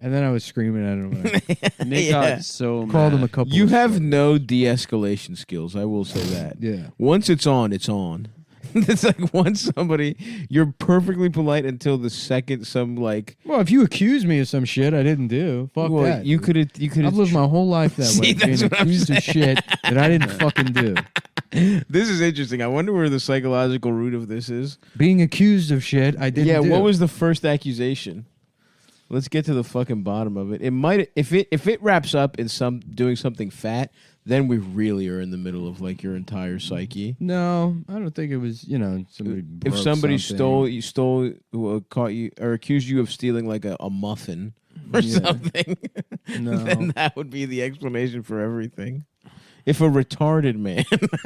And then I was screaming at him. Nick got so mad. Called him a couple. You have no de-escalation skills. I will say that. Yeah. Once it's on, it's on. It's like once somebody, you're perfectly polite until the second some like. Well, if you accuse me of some shit I didn't do, fuck Well, that. you could have. I've lived my whole life that See, way, being that's what I'm accused of shit that I didn't fucking do. This is interesting. I wonder where the psychological root of this is. Being accused of shit I didn't do. What was the first accusation? Let's get to the fucking bottom of it. It might if it wraps up in some doing something fat, then we really are in the middle of like your entire psyche. No, I don't think it was. Somebody. If broke somebody something. caught you, or accused you of stealing like a muffin or something, No. then that would be the explanation for everything. If a retarded man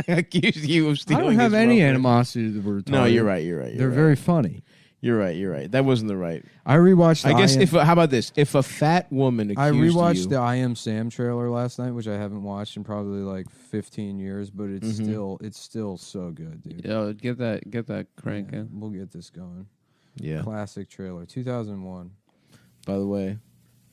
accused you of stealing, I don't have his any muffin, animosity to the retarded. No, you're right. They're very funny. You're right. That wasn't the right. I rewatched. I guess how about this? If a fat woman accused I rewatched you, the I Am Sam trailer last night, which I haven't watched in probably like 15 years, but it's still so good, dude. Yo, get that cranking. We'll get this going. yeah. Classic trailer, 2001. By the way,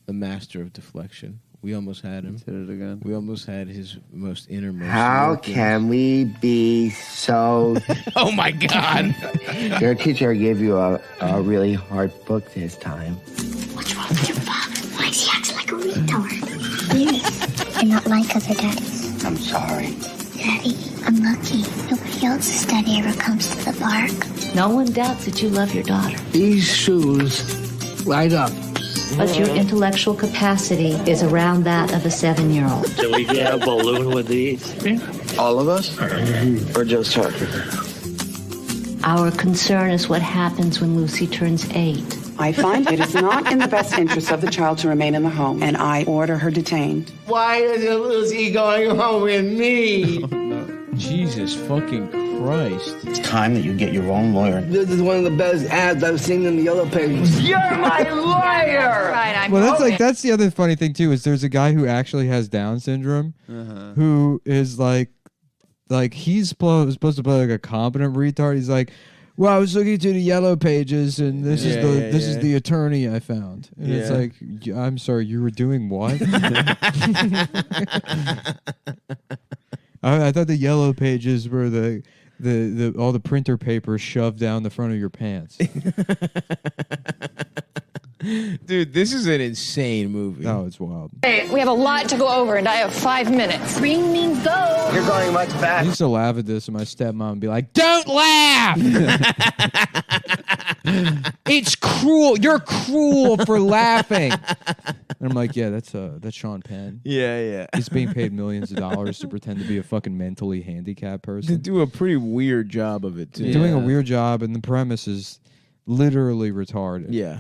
a master of deflection. We almost had him. Hit it again. We almost had his most innermost. How can we be so... Oh, my God. Your teacher gave you a really hard book this time. What's wrong with your father? Why is he acting like a retard? You're not like other daddies. I'm sorry. Daddy, I'm lucky. Nobody else's daddy ever comes to the park. No one doubts that you love your daughter. These shoes light up. But your intellectual capacity is around that of a 7-year-old. Do we get a balloon with these? All of us? Or just her? Our concern is what happens when Lucy turns 8. I find it is not in the best interest of the child to remain in the home, and I order her detained. Why isn't Lucy going home with me? Jesus fucking Christ. It's time that you get your own lawyer. This is one of the best ads I've seen in the Yellow Pages. You're my lawyer! Well, that's the other funny thing too is there's a guy who actually has Down syndrome, who is like he's supposed to play like a competent retard. He's like, well, I was looking through the Yellow Pages, and this is the attorney I found. And it's like, I'm sorry, you were doing what? I thought the Yellow Pages were the all the printer paper shoved down the front of your pants. Dude, this is an insane movie. No, it's wild. Hey, we have a lot to go over, and I have 5 minutes. Ring, ring, go! You're going much I fast. used to laugh at this, and my stepmom would be like, "Don't laugh! It's cruel. You're cruel for laughing." And I'm like, "Yeah, that's Sean Penn. Yeah. He's being paid millions of dollars to pretend to be a fucking mentally handicapped They person. do a pretty weird job of it, too. Doing a weird job, and the premise is literally retarded. Yeah.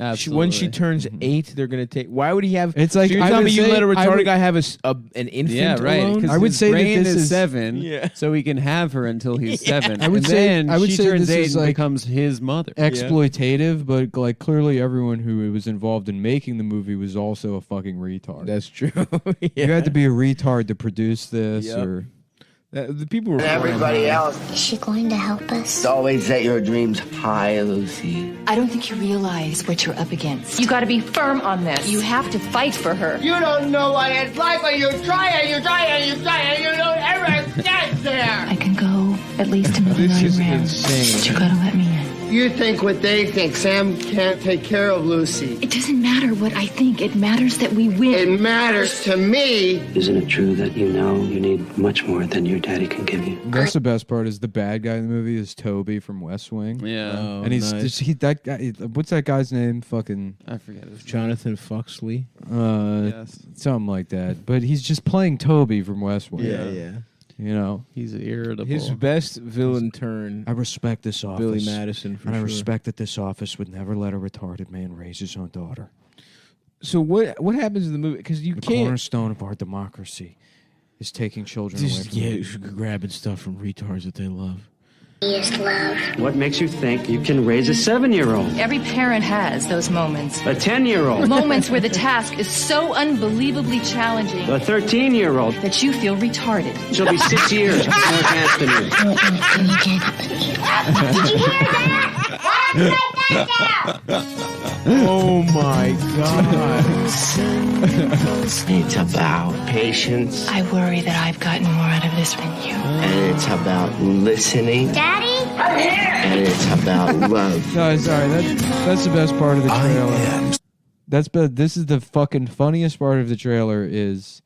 Absolutely. When she turns 8, they're going to take... Why would he have... It's like, so you're I telling would me you say- let a I retarded would- guy have an infant Yeah, right. alone? 'cause I would his say that brain this is 7, Yeah. so he can have her until he's 7. I would and say- then I would she say turns this 8 is and like becomes his mother. exploitative, but like clearly everyone who was involved in making the movie was also a fucking retard. That's true. You had to be a retard to produce this, Yep. or The people were... Everybody else. Is she going to help us? Always set your dreams high, Lucy. I don't think you realize what you're up against. You got to be firm on this. You have to fight for her. You don't know what it's like when you try and you don't ever get there. I can go at least another This 9 is rounds. insane. But you gotta let me in. You think what they think. Sam can't take care of Lucy. It doesn't matter what I think. It matters that we win. It matters to me. Isn't it true that you know you need much more than your daddy can give you? that's the best part. Is the bad guy in the movie is Toby from West Wing, Yeah. Oh, and he's nice. that guy. What's that guy's name? Fucking I forget his name. Jonathan Foxley. Yes. something like that. But he's just playing Toby from West Wing. Yeah. You know, He's irritable. His best villain turn, I respect this office. Billy Madison, for and I sure. respect that this office would never let a retarded man raise his own daughter. So what happens in the movie? Because you The can't... cornerstone of our democracy is taking children away Just from them. grabbing stuff from retards that they love. He is love. What makes you think you can raise a 7-year-old? Every parent has those moments. A 10-year-old? Moments where the task is so unbelievably challenging A 13-year-old? that you feel retarded. She'll be 6 years more advanced than you. Did you hear that? Oh my god. It's about patience. I worry that I've gotten more out of this than you. And it's about listening. Daddy? I'm here! And it's about love. No, sorry. That's the best part of the trailer. This is the fucking funniest part of the trailer is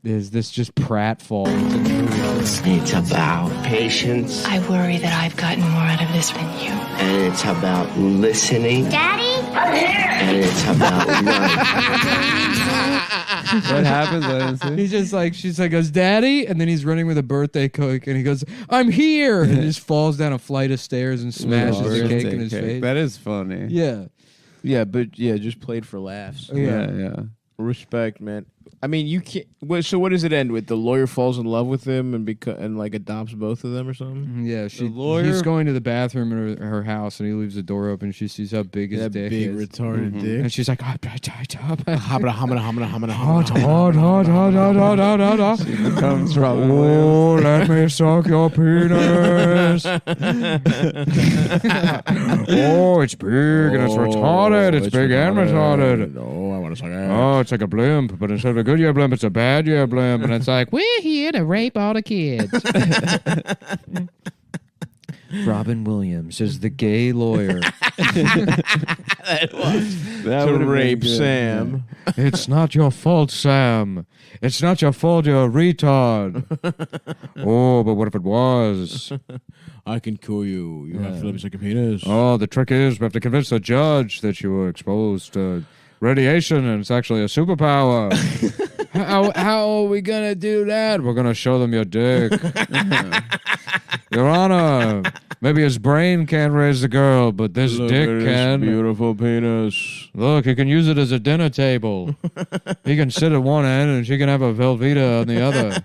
this just pratfall into the movie. It's about patience. I worry that I've gotten more out of this than you. And it's about listening. Daddy? I'm here! And it's about love. What happens? I didn't see. He's just like, she's like, goes, Daddy? And then he's running with a birthday cake and he goes, I'm here! And he just falls down a flight of stairs and smashes the cake in his face. That is funny. Yeah. Yeah, but just played for laughs. Yeah. Respect, man. I mean, you can't. So what does it end with? The lawyer falls in love with him and like adopts both of them or something. Yeah, lawyer- he's going to the bathroom in her house and he leaves the door open. She sees how big his That dick big is. retarded dick. And she's like, Hot, hot. Comes from Oh, let me suck your penis. Oh, it's big and it's retarded. It's big and retarded. Oh, I want to suck it. Oh, it's like a blimp, but instead of a good year blimp, it's a bad year blimp. And it's like, we're here to rape all the kids. Robin Williams is the gay lawyer. That would rape Sam. It's not your fault, Sam. It's not your fault, you're a retard. Oh, but what if it was? I can kill you. You have to let me suck your penis. Oh, the trick is we have to convince the judge that you were exposed to radiation and it's actually a superpower. How are we going to do that? We're going to show them your dick. Your Honor, maybe his brain can't raise the girl, but this dick can. Beautiful penis. Look, he can use it as a dinner table. He can sit at one end and she can have a Velveeta on the other.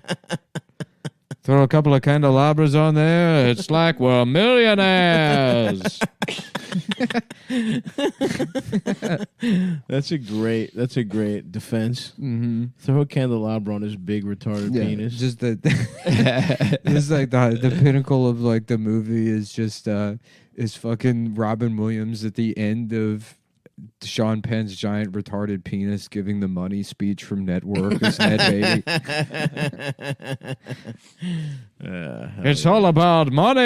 Throw a couple of candelabras on there. It's like we're millionaires. That's a great defense. Mm-hmm. Throw a candelabra on his big retarded penis. Just the just like the pinnacle of like the movie is just is fucking Robin Williams at the end of Sean Penn's giant retarded penis giving the money speech from Network as Ned Beatty. It's all about money.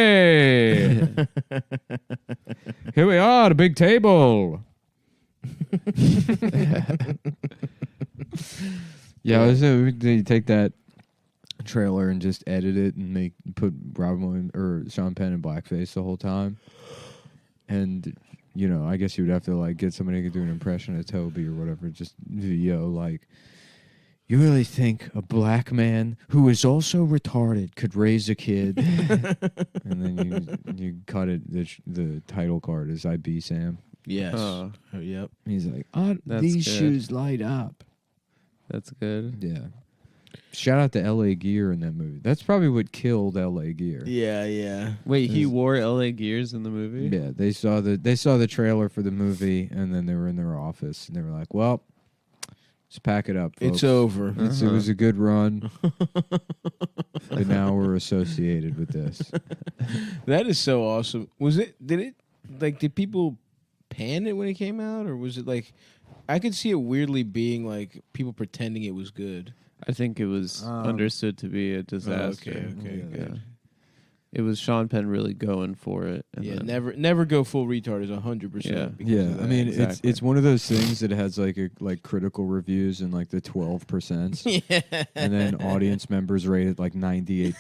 Here we are, the big table. Yeah, so they take that trailer and just edit it and put Robin Williams or Sean Penn in blackface the whole time, and you know, I guess you would have to like get somebody to do an impression of Toby or whatever. Just like, you really think a black man who is also retarded could raise a kid? And then you cut it. The title card is "I Be Sam." Yes. Yep. He's like, That's these good. shoes light up. That's good. Yeah. Shout out to L.A. Gear in that movie. That's probably what killed L.A. Gear. Yeah. Wait, he wore LA Gears in the movie? Yeah, they saw the trailer for the movie, and then they were in their office, and they were like, "Well, let's pack it up, folks. It's over. It was a good run, but now we're associated with this." That is so awesome. Did people pan it when it came out, or was it like? I could see it weirdly being like people pretending it was good. I think it was understood to be a disaster. Okay, good. It was Sean Penn really going for it. And Yeah, then- never go full retard is 100%. Yeah, I mean, exactly. it's one of those things that has like critical reviews in like the 12%, Yeah. and then audience members rate it like 98%.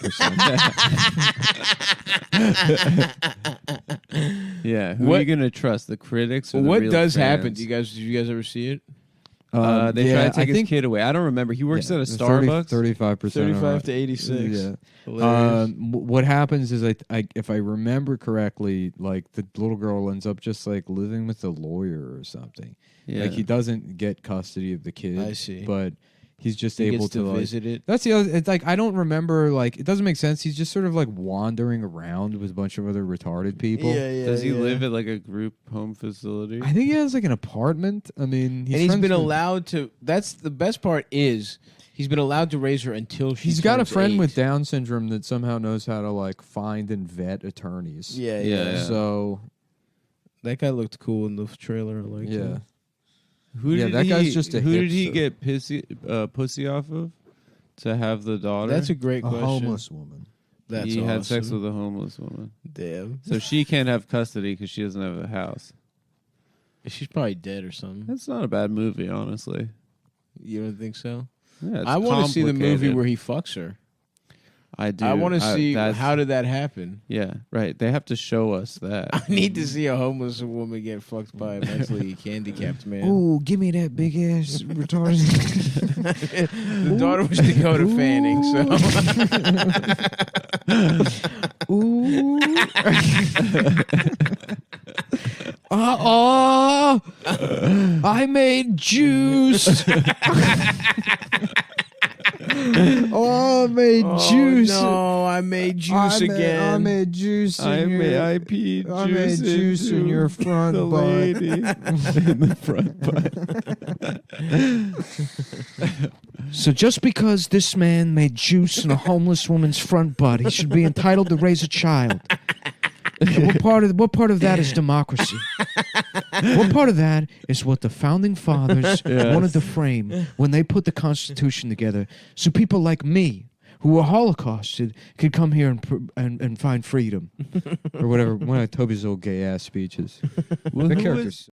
Yeah, who are you gonna trust? The critics? Or the What real does happen? fans? Did you guys ever see it? They yeah, tried to take I his think- kid away. I don't remember. He works at a 30, Starbucks. 35%. 35 to 86. Yeah. Hilarious. What happens is, I if I remember correctly, like the little girl ends up just like living with a lawyer or something. Yeah. Like he doesn't get custody of the kid. I see. But he's just He able gets to like, visit it. That's the other. It's like I don't remember. Like it doesn't make sense. He's just sort of like wandering around with a bunch of other retarded people. Yeah. Does he live at like a group home facility? I think he has like an apartment. I mean, And he's friends been with- allowed to. That's the best part is he's been allowed to raise her until she. He's got a turns friend 8. with Down syndrome that somehow knows how to like find and vet attorneys. Yeah. Yeah. So That guy looked cool in the trailer. Like, Yeah. Who Yeah, did that he, guy's just a Who did he hipster. get pussy off of to have the daughter? That's a great A question. homeless woman. That's he had sex awesome. with a homeless woman. Damn. So she can't have custody because she doesn't have a house. She's probably dead or something. That's not a bad movie, honestly. You don't think so? Yeah, it's I want to see the movie complicated. where he fucks her. I do. I want to see that's- how did that happen. Yeah, right. They have to show us that. I need to see a homeless woman get fucked by a mentally handicapped man. Ooh, give me that big ass retarded. The daughter was Dakota Fanning, so Ooh. I made juice. I made juice. No, I made juice again. I made juice. I made juice juice in into your front the butt. lady in the front butt. So just because this man made juice in a homeless woman's front butt, he should be entitled to raise a child. And what part of that is democracy? What part of that is what the founding fathers wanted to frame when they put the Constitution together, so people like me, who were Holocausted, could come here and find freedom, or whatever. One of Toby's old gay ass speeches. Well, The who characters. was-